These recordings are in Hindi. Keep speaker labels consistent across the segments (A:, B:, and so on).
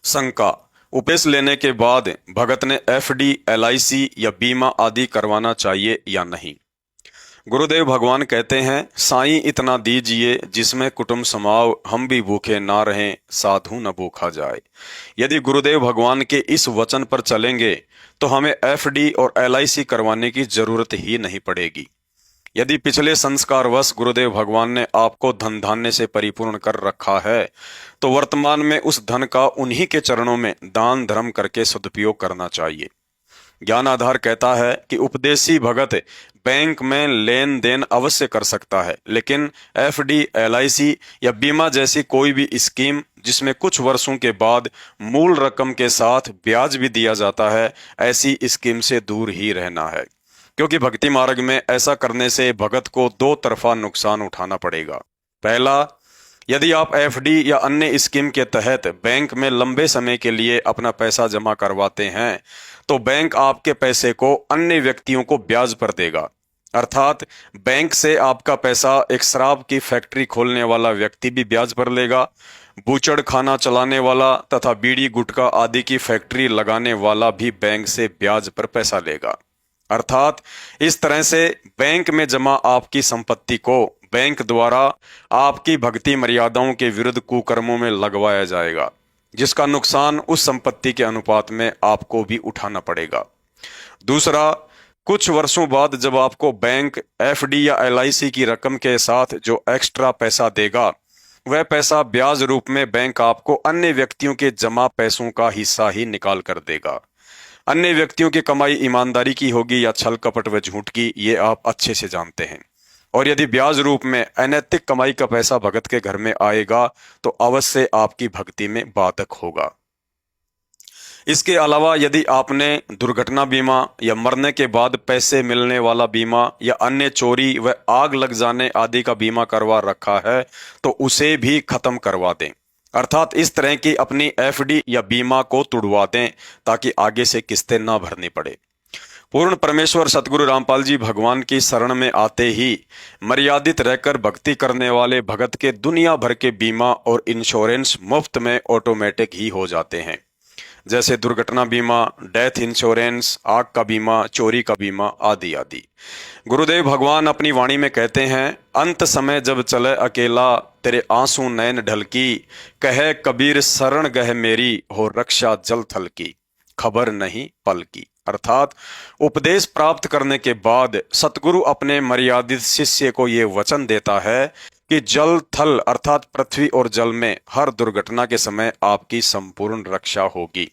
A: शंका। उपदेश लेने के बाद भगत ने एफडी, एलआईसी या बीमा आदि करवाना चाहिए या नहीं। गुरुदेव भगवान कहते हैं, साईं इतना दीजिए जिसमें कुटुंब समाव, हम भी भूखे ना रहें, साधु न भूखा जाए। यदि गुरुदेव भगवान के इस वचन पर चलेंगे तो हमें एफडी और एलआईसी करवाने की जरूरत ही नहीं पड़ेगी। यदि पिछले संस्कारवश गुरुदेव भगवान ने आपको धन धान्य से परिपूर्ण कर रखा है तो वर्तमान में उस धन का उन्हीं के चरणों में दान धर्म करके सदुपयोग करना चाहिए। ज्ञान आधार कहता है कि उपदेशी भगत बैंक में लेन देन अवश्य कर सकता है, लेकिन एफडी, एलआईसी या बीमा जैसी कोई भी स्कीम जिसमें कुछ वर्षों के बाद मूल रकम के साथ ब्याज भी दिया जाता है, ऐसी स्कीम से दूर ही रहना है, क्योंकि भक्ति मार्ग में ऐसा करने से भगत को दो तरफा नुकसान उठाना पड़ेगा। पहला, यदि आप एफडी या अन्य स्कीम के तहत बैंक में लंबे समय के लिए अपना पैसा जमा करवाते हैं तो बैंक आपके पैसे को अन्य व्यक्तियों को ब्याज पर देगा। अर्थात बैंक से आपका पैसा एक शराब की फैक्ट्री खोलने वाला व्यक्ति भी ब्याज पर लेगा, बूचड़ खाना चलाने वाला तथा बीड़ी गुटखा आदि की फैक्ट्री लगाने वाला भी बैंक से ब्याज पर पैसा लेगा। अर्थात इस तरह से बैंक में जमा आपकी संपत्ति को बैंक द्वारा आपकी भक्ति मर्यादाओं के विरुद्ध कुकर्मों में लगवाया जाएगा, जिसका नुकसान उस संपत्ति के अनुपात में आपको भी उठाना पड़ेगा। दूसरा, कुछ वर्षों बाद जब आपको बैंक एफडी या एलआईसी की रकम के साथ जो एक्स्ट्रा पैसा देगा, वह पैसा ब्याज रूप में बैंक आपको अन्य व्यक्तियों के जमा पैसों का हिस्सा ही निकाल कर देगा। अन्य व्यक्तियों की कमाई ईमानदारी की होगी या छल कपट व झूठ की, ये आप अच्छे से जानते हैं। और यदि ब्याज रूप में अनैतिक कमाई का पैसा भगत के घर में आएगा तो अवश्य आपकी भक्ति में बाधक होगा। इसके अलावा यदि आपने दुर्घटना बीमा या मरने के बाद पैसे मिलने वाला बीमा या अन्य चोरी व आग लग जाने आदि का बीमा करवा रखा है तो उसे भी खत्म करवा दें। अर्थात इस तरह की अपनी एफडी या बीमा को तुड़वा दें ताकि आगे से किस्तें ना भरनी पड़े। पूर्ण परमेश्वर सतगुरु रामपाल जी भगवान की शरण में आते ही मर्यादित रहकर भक्ति करने वाले भगत के दुनिया भर के बीमा और इंश्योरेंस मुफ्त में ऑटोमेटिक ही हो जाते हैं, जैसे दुर्घटना बीमा, डेथ इंश्योरेंस, आग का बीमा, चोरी का बीमा आदि आदि। गुरुदेव भगवान अपनी वाणी में कहते हैं, अंत समय जब चले अकेला, तेरे आंसू नैन ढलकी, कहे कबीर शरण गह मेरी, हो रक्षा जल थल की, खबर नहीं पल की। अर्थात उपदेश प्राप्त करने के बाद सतगुरु अपने मर्यादित शिष्य को ये वचन देता है कि जल थल अर्थात पृथ्वी और जल में हर दुर्घटना के समय आपकी संपूर्ण रक्षा होगी।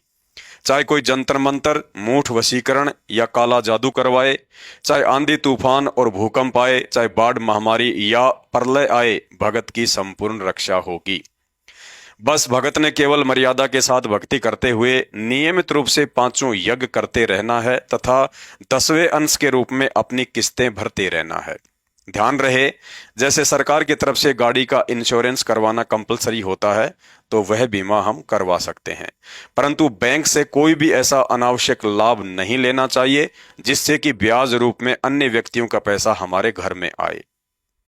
A: चाहे कोई जंतर मंतर, मूठ वशीकरण या काला जादू करवाए, चाहे आंधी तूफान और भूकंप आए, चाहे बाढ़ महामारी या प्रलय आए, भगत की संपूर्ण रक्षा होगी। बस भगत ने केवल मर्यादा के साथ भक्ति करते हुए नियमित रूप से 5 यज्ञ करते रहना है तथा 10वें अंश के रूप में अपनी किस्तें भरते रहना है। ध्यान रहे, जैसे सरकार की तरफ से गाड़ी का इंश्योरेंस करवाना कंपलसरी होता है तो वह बीमा हम करवा सकते हैं, परंतु बैंक से कोई भी ऐसा अनावश्यक लाभ नहीं लेना चाहिए जिससे कि ब्याज रूप में अन्य व्यक्तियों का पैसा हमारे घर में आए।